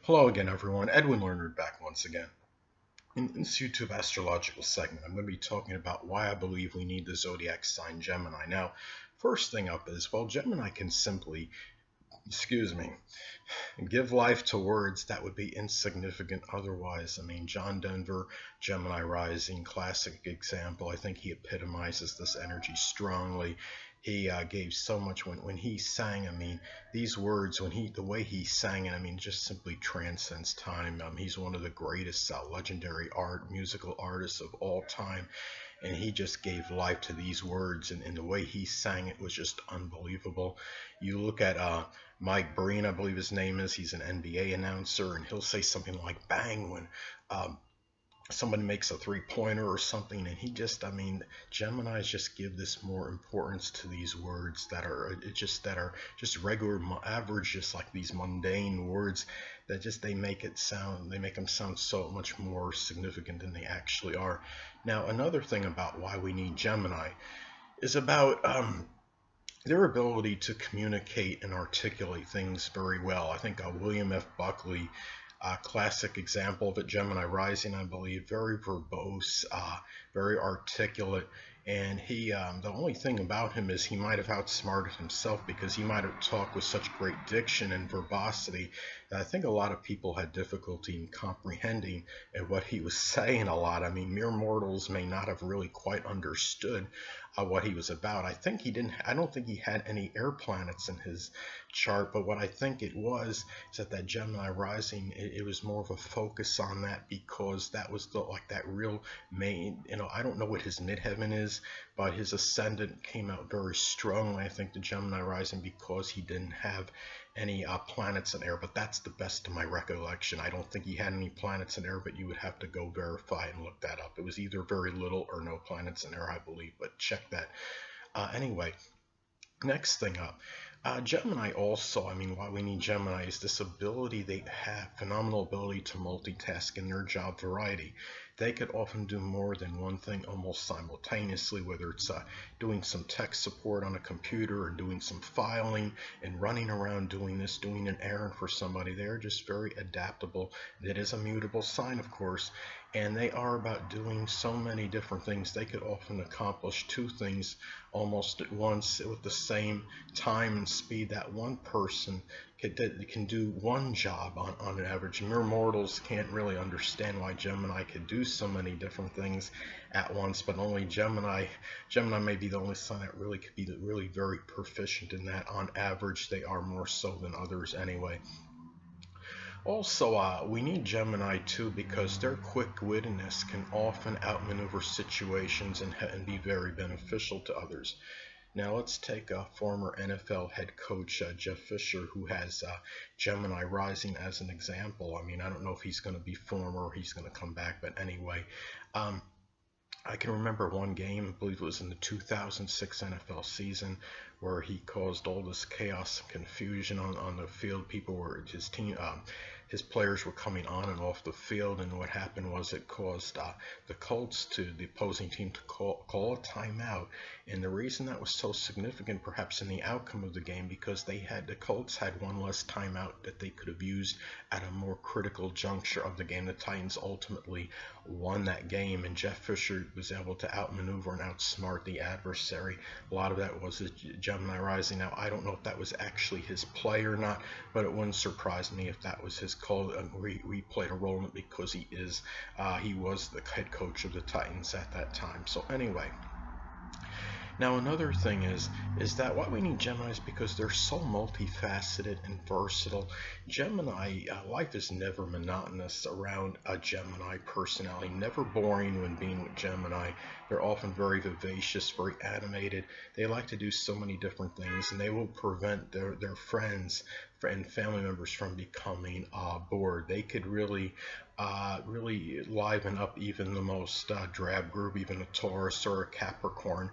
Hello again, everyone. Edwin Learnard back once again. In this YouTube astrological segment, I'm going to be talking about why I believe we need the zodiac sign Gemini. Now, first thing up is, well, Gemini can simply, give life to words that would be insignificant otherwise. I mean, John Denver, Gemini rising, classic example. I think he epitomizes this energy strongly. He gave so much when he sang. I mean, these words, the way he sang it, I mean, just simply transcends time. He's one of the greatest legendary musical artists of all time, and he just gave life to these words, and the way he sang it was just unbelievable. You look at Mike Breen, I believe his name is. He's an NBA announcer, and he'll say something like "bang" when somebody makes a three-pointer or something, and I mean, Geminis just give this more importance to these words that are just regular, average, just like these mundane words that they make them sound so much more significant than they actually are. Now, another thing about why we need Gemini is about their ability to communicate and articulate things very well. I think William F. Buckley, classic example of it, Gemini rising, I believe, very verbose, very articulate, and the only thing about him is he might have outsmarted himself, because he might have talked with such great diction and verbosity that I think a lot of people had difficulty in comprehending what he was saying a lot. I mean, mere mortals may not have really quite understood what he was about. I don't think he had any air planets in his chart, but what I think it was is that Gemini rising, it was more of a focus on that, because that was that real main, I don't know what his midheaven is, but his ascendant came out very strongly, I think, the Gemini rising, because he didn't have any planets in air. But that's the best of my recollection. I don't think he had any planets in air, but you would have to go verify and look that up. It was either very little or no planets in air, I believe, but check that. Anyway, next thing up, Gemini also, I mean, why we need Gemini is this ability they have, phenomenal ability to multitask in their job variety. They could often do more than one thing almost simultaneously, whether it's doing some tech support on a computer, or doing some filing and running around doing an errand for somebody. They're just very adaptable. That is a mutable sign, of course, and they are about doing so many different things. They could often accomplish two things almost at once with the same time and speed that one person can do one job on an average. Mere mortals can't really understand why Gemini could do so many different things at once, but only Gemini may be the only sign that really could be really very proficient in that. On average, they are more so than others anyway. Also, we need Gemini too, because their quick-wittedness can often outmaneuver situations and be very beneficial to others. Now let's take former NFL head coach Jeff Fisher, who has Gemini rising, as an example. I mean, I don't know if he's going to be former or he's going to come back, but anyway, I can remember one game, I believe it was in the 2006 NFL season, where he caused all this chaos and confusion on the field. His players were coming on and off the field, and what happened was it caused the opposing team to call a timeout. And the reason that was so significant, perhaps, in the outcome of the game, because the Colts had one less timeout that they could have used at a more critical juncture of the game. The Titans ultimately won that game, and Jeff Fisher was able to outmaneuver and outsmart the adversary. A lot of that was Gemini rising. Now, I don't know if that was actually his play or not, but it wouldn't surprise me if that was his call. We played a role in it, because he was the head coach of the Titans at that time. So anyway, now another thing is that why we need Gemini is because they're so multifaceted and versatile. Gemini, life is never monotonous around a Gemini personality, never boring when being with Gemini. They're often very vivacious, very animated. They like to do so many different things, and they will prevent their friends and family members from becoming bored. They could really liven up even the most drab group, even a Taurus or a Capricorn.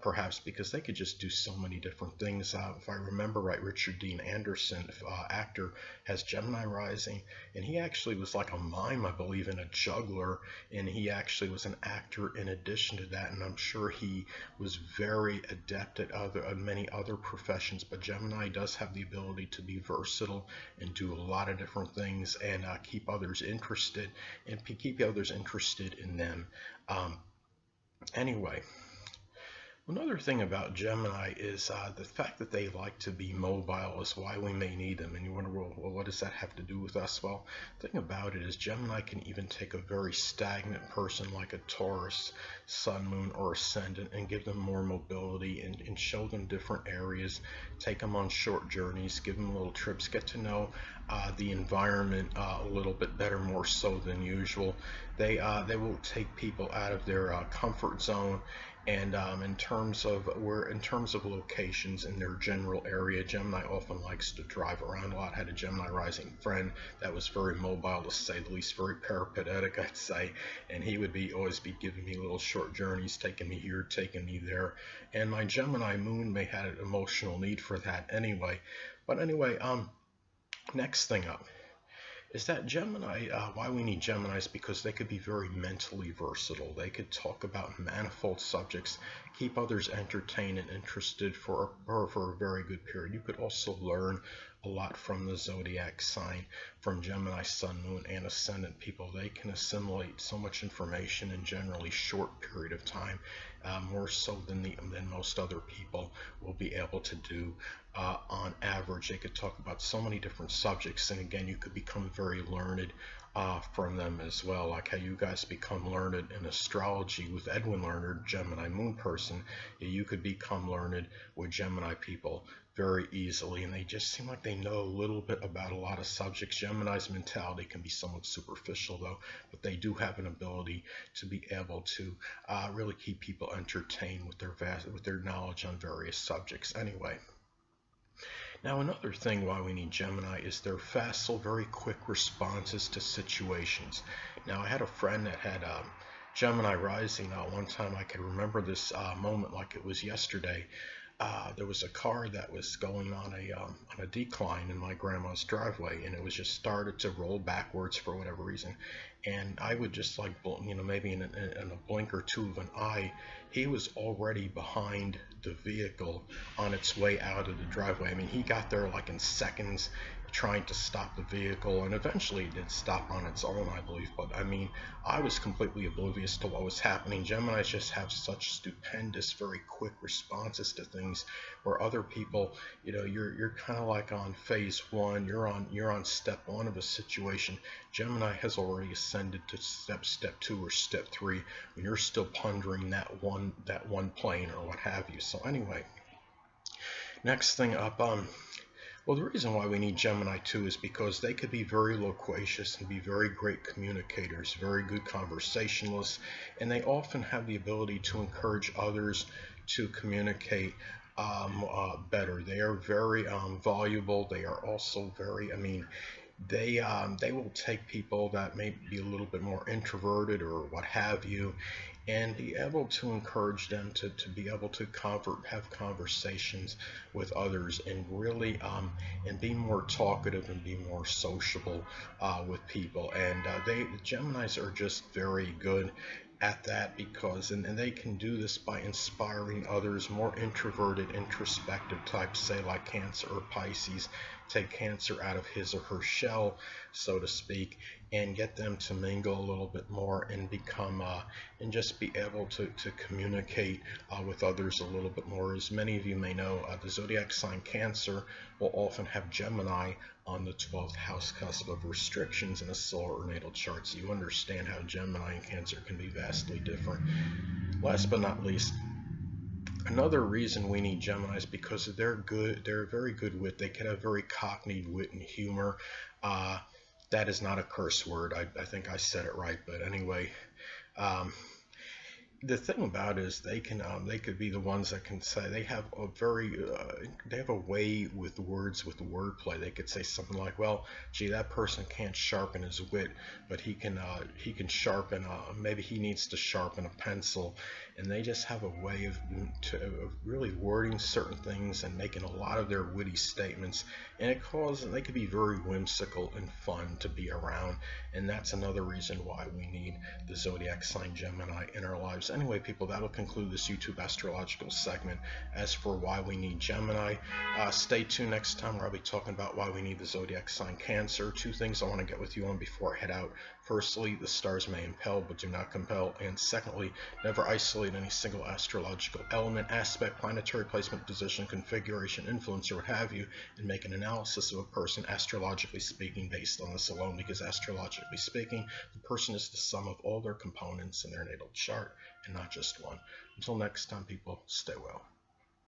perhaps because they could just do so many different things. If I remember right, Richard Dean Anderson, actor, has Gemini rising, and he actually was like a mime, I believe, and a juggler, and he actually was an actor in addition to that, and I'm sure he was very adept at many other professions. But Gemini does have the ability to be versatile and do a lot of different things, and keep others interested, and keep others interested in them. Um, anyway, another thing about Gemini is the fact that they like to be mobile is why we may need them. And you wonder, well, what does that have to do with us? Well, the thing about it is Gemini can even take a very stagnant person like a Taurus, Sun, Moon, or Ascendant and give them more mobility, and show them different areas, take them on short journeys, give them little trips, get to know the environment a little bit better, more so than usual. They will take people out of their comfort zone. And in terms of locations in their general area, Gemini often likes to drive around a lot. Had a Gemini rising friend that was very mobile, to say the least, very peripatetic, I'd say. And he would always be giving me little short journeys, taking me here, taking me there. And my Gemini moon may have an emotional need for that anyway. But anyway, next thing up is that Gemini, why we need Gemini is because they could be very mentally versatile. They could talk about manifold subjects, keep others entertained and interested for a very good period. You could also learn a lot from the zodiac sign, from Gemini, Sun, Moon, and Ascendant people. They can assimilate so much information in generally short period of time, more so than most other people will be able to do. On average, they could talk about so many different subjects, and again, you could become very learned from them as well, like how you guys become learned in astrology with Edwin Learnard, Gemini moon person. You could become learned with Gemini people very easily, and they just seem like they know a little bit about a lot of subjects. Gemini's mentality can be somewhat superficial though, but they do have an ability to be able to really keep people entertained with their knowledge on various subjects anyway. Now, another thing why we need Gemini is their facile, very quick responses to situations. Now, I had a friend that had Gemini rising. One time I can remember this moment like it was yesterday. There was a car that was going on a decline in my grandma's driveway, and it was just started to roll backwards for whatever reason. And I would just like, maybe in a blink or two of an eye, he was already behind the vehicle on its way out of the driveway. I mean, he got there like in seconds, trying to stop the vehicle, and eventually it did stop on its own, I believe. But I mean, I was completely oblivious to what was happening. Geminis just have such stupendous, very quick responses to things, where other people, you're kind of like on phase one, you're on step one of a situation. Gemini has already ascended to step two or step three, when you're still pondering that one plane or what have you. So anyway, next thing up, well, the reason why we need Gemini too is because they could be very loquacious and be very great communicators, very good conversationalists, and they often have the ability to encourage others to communicate better. They are very voluble. They are also very, they will take people that may be a little bit more introverted or what have you, and be able to encourage them to be able to have conversations with others, and really and be more talkative and be more sociable with people. And the Geminis are just very good at that, because and they can do this by inspiring others, more introverted, introspective types, say like Cancer or Pisces, take Cancer out of his or her shell, so to speak, and get them to mingle a little bit more and become and just be able to communicate with others a little bit more. As many of you may know, the zodiac sign Cancer will often have Gemini on the 12th house cusp of restrictions in a solar or natal chart, so you understand how Gemini and Cancer can be vastly different. Last but not least, another reason we need Gemini is because they're very good wit. They can have very cockneyed wit and humor. That is not a curse word. I think I said it right, but anyway, The thing about it is they could be the ones that can say they have a way with words, with wordplay. They could say something like, well, gee, that person can't sharpen his wit, but he can sharpen, maybe he needs to sharpen a pencil. And they just have a way of really wording certain things and making a lot of their witty statements, and they could be very whimsical and fun to be around. And that's another reason why we need the zodiac sign Gemini in our lives. Anyway, people, that'll conclude this YouTube astrological segment. As for why we need Gemini, stay tuned next time where I'll be talking about why we need the zodiac sign Cancer. Two things I want to get with you on before I head out. Firstly, the stars may impel but do not compel. And secondly, never isolate any single astrological element, aspect, planetary placement, position, configuration, influence, or what have you, and make an analysis of a person astrologically speaking based on this alone, because astrologically speaking, the person is the sum of all their components in their natal chart and not just one. Until next time, people, stay well.